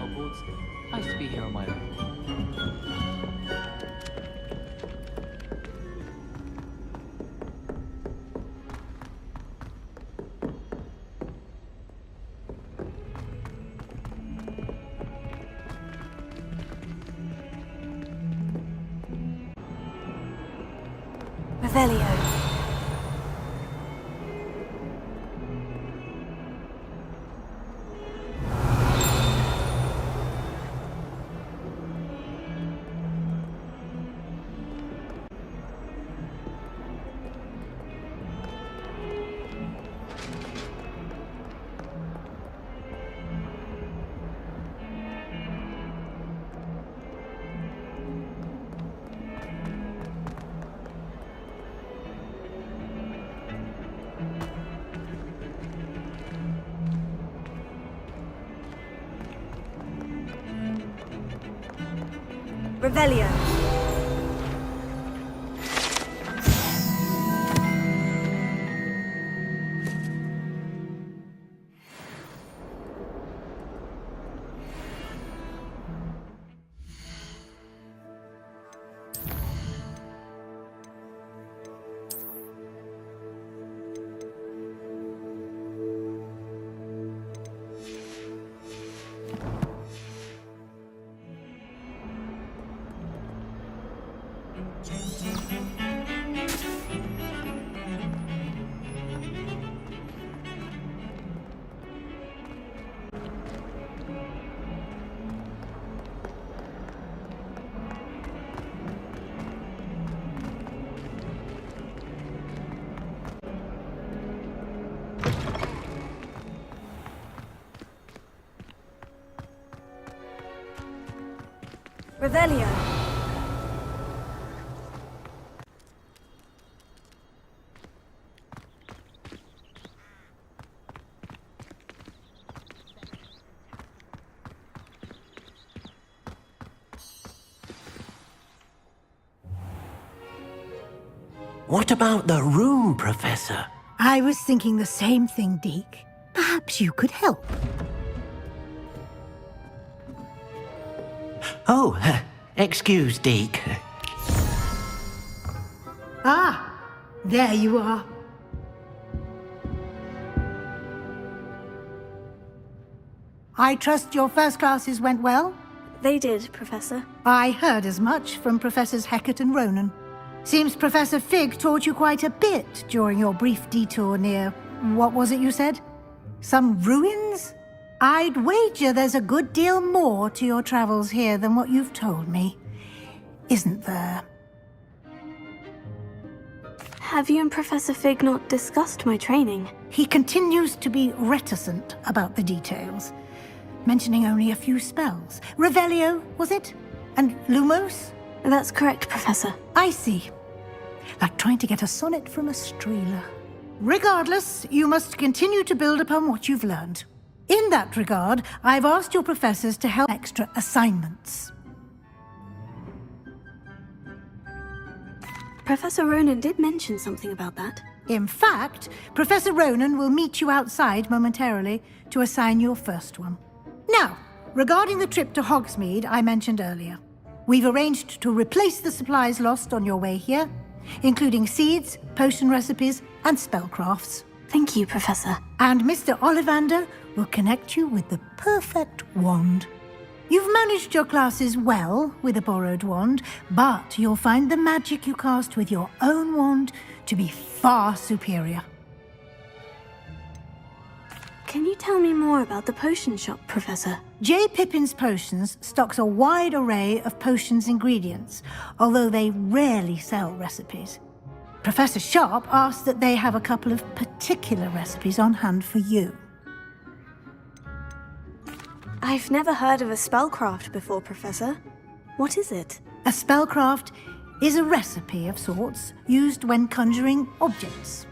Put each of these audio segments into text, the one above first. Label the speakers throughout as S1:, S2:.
S1: Hogwarts. I used to be here on my own.
S2: Revelio. Revelio. Revelio.
S3: What about the room, Professor?
S4: I was thinking the same thing, Deke. Perhaps you could help.
S3: Oh, excuse, Deke.
S4: Ah, there you are. I trust your first classes went well?
S2: They did, Professor.
S4: I heard as much from Professors Hecat and Ronan. Seems Professor Fig taught you quite a bit during your brief detour near... what was it you said? Some ruins? I'd wager there's a good deal more to your travels here than what you've told me. Isn't there?
S2: Have you and Professor Fig not discussed my training?
S4: He continues to be reticent about the details, mentioning only a few spells. Revelio, was it? And Lumos?
S2: That's correct, Professor.
S4: I see. Like trying to get a sonnet from a streeler. Regardless, you must continue to build upon what you've learned. In that regard, I've asked your professors to help extra assignments.
S2: Professor Ronan did mention something about that.
S4: In fact, Professor Ronan will meet you outside momentarily to assign your first one. Now, regarding the trip to Hogsmeade I mentioned earlier, we've arranged to replace the supplies lost on your way here, including seeds, potion recipes, and spellcrafts.
S2: Thank you, Professor.
S4: And Mr. Ollivander will connect you with the perfect wand. You've managed your classes well with a borrowed wand, but you'll find the magic you cast with your own wand to be far superior.
S2: Can you tell me more about the potion shop, Professor?
S4: J. Pippin's Potions stocks a wide array of potions ingredients, although they rarely sell recipes. Professor Sharp asked that they have a couple of particular recipes on hand for you.
S2: I've never heard of a spellcraft before, Professor. What is it?
S4: A spellcraft is a recipe of sorts used when conjuring objects.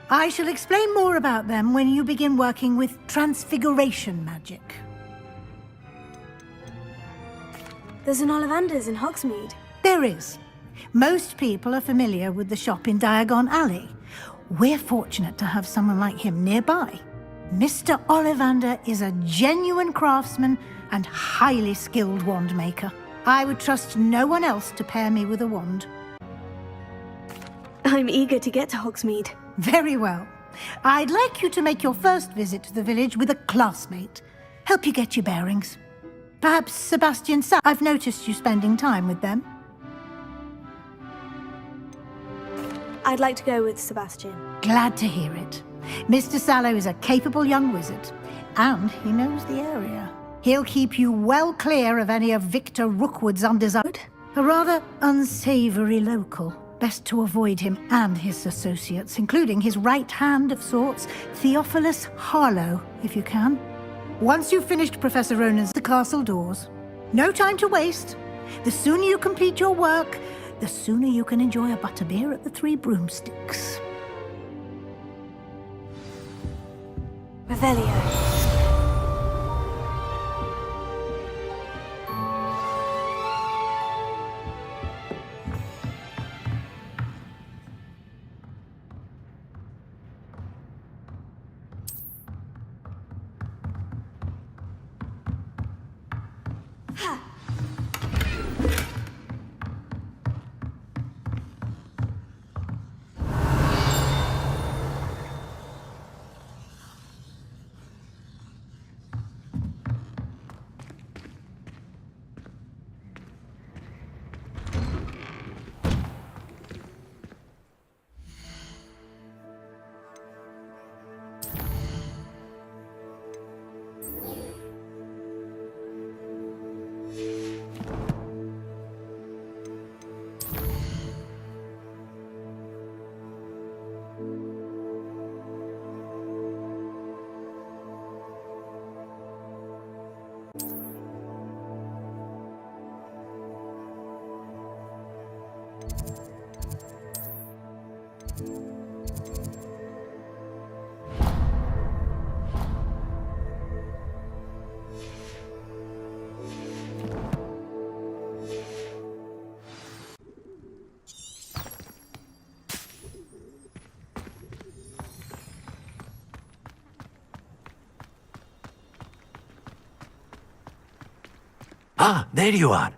S4: I shall explain more about them when you begin working with transfiguration magic.
S2: There's an Ollivander's in Hogsmeade.
S4: There is. Most people are familiar with the shop in Diagon Alley. We're fortunate to have someone like him nearby. Mr. Ollivander is a genuine craftsman and highly skilled wand maker. I would trust no one else to pair me with a wand.
S2: I'm eager to get to Hogsmeade.
S4: Very well. I'd like you to make your first visit to the village with a classmate. Help you get your bearings. Perhaps Sebastian Sa. I've noticed you spending time with them.
S2: I'd like to go with Sebastian.
S4: Glad to hear it. Mr. Sallow is a capable young wizard, and he knows the area. He'll keep you well clear of any of Victor Rookwood's undesired. A rather unsavory local. Best to avoid him and his associates, including his right hand of sorts, Theophilus Harlow, if you can. Once you've finished Professor Ronan's the castle doors. No time to waste. The sooner you complete your work, the sooner you can enjoy a butterbeer at the Three Broomsticks.
S2: Revelio.
S3: Ah, there you are.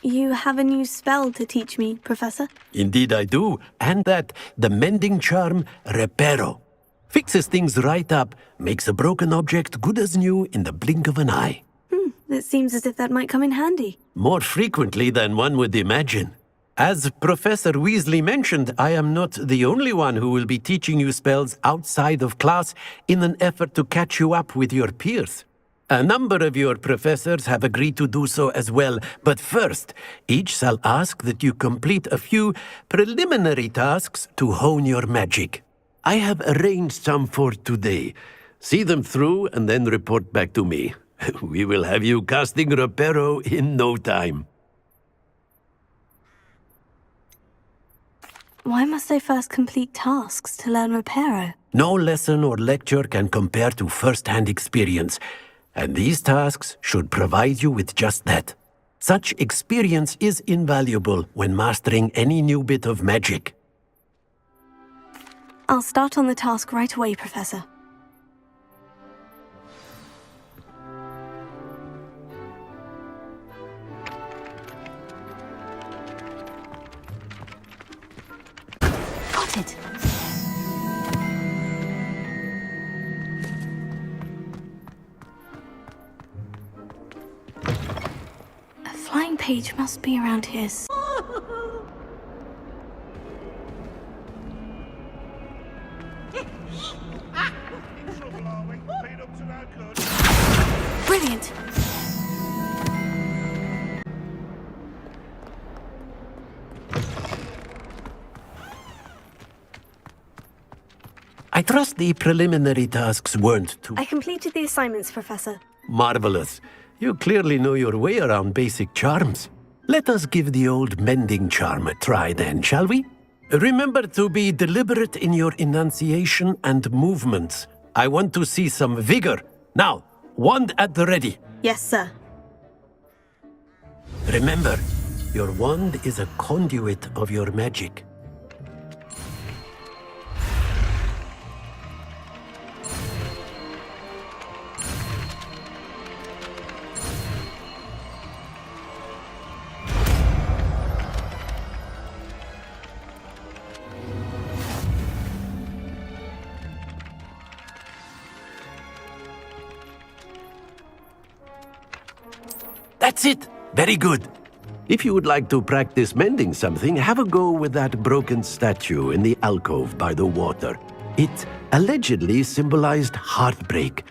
S2: You have a new spell to teach me, Professor?
S3: Indeed I do. And that, the mending charm, REPARO. Fixes things right up, makes a broken object good as new in the blink of an eye.
S2: It seems as if that might come in handy.
S3: More frequently than one would imagine. As Professor Weasley mentioned, I am not the only one who will be teaching you spells outside of class in an effort to catch you up with your peers. A number of your professors have agreed to do so as well, but first, each shall ask that you complete a few preliminary tasks to hone your magic. I have arranged some for today. See them through and then report back to me. We will have you casting REPARO in no time.
S2: Why must I first complete tasks to learn REPARO?
S3: No lesson or lecture can compare to first-hand experience, and these tasks should provide you with just that. Such experience is invaluable when mastering any new bit of magic.
S2: I'll start on the task right away, Professor. Got it. A flying page must be around here. Brilliant!
S3: I trust the preliminary tasks weren't too
S2: I completed the assignments, Professor.
S3: marvelous. You clearly know your way around basic charms. Let us give the old mending charm a try then, shall we? Remember to be deliberate in your enunciation and movements. I want to see some vigor. Now, wand at the ready.
S2: Yes, sir.
S3: Remember, your wand is a conduit of your magic. That's it! Very good. If you would like to practice mending something, have a go with that broken statue in the alcove by the water. It allegedly symbolized heartbreak.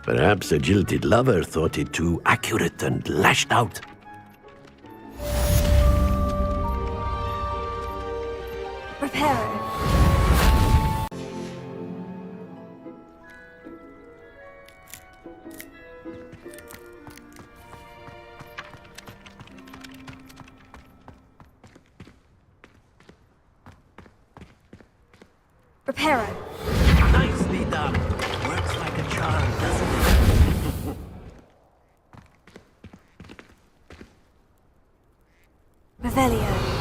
S3: Perhaps a jilted lover thought it too accurate and lashed out.
S2: REPARO. REPARO.
S3: Nicely done. Works like a charm, doesn't it?
S2: Revelio.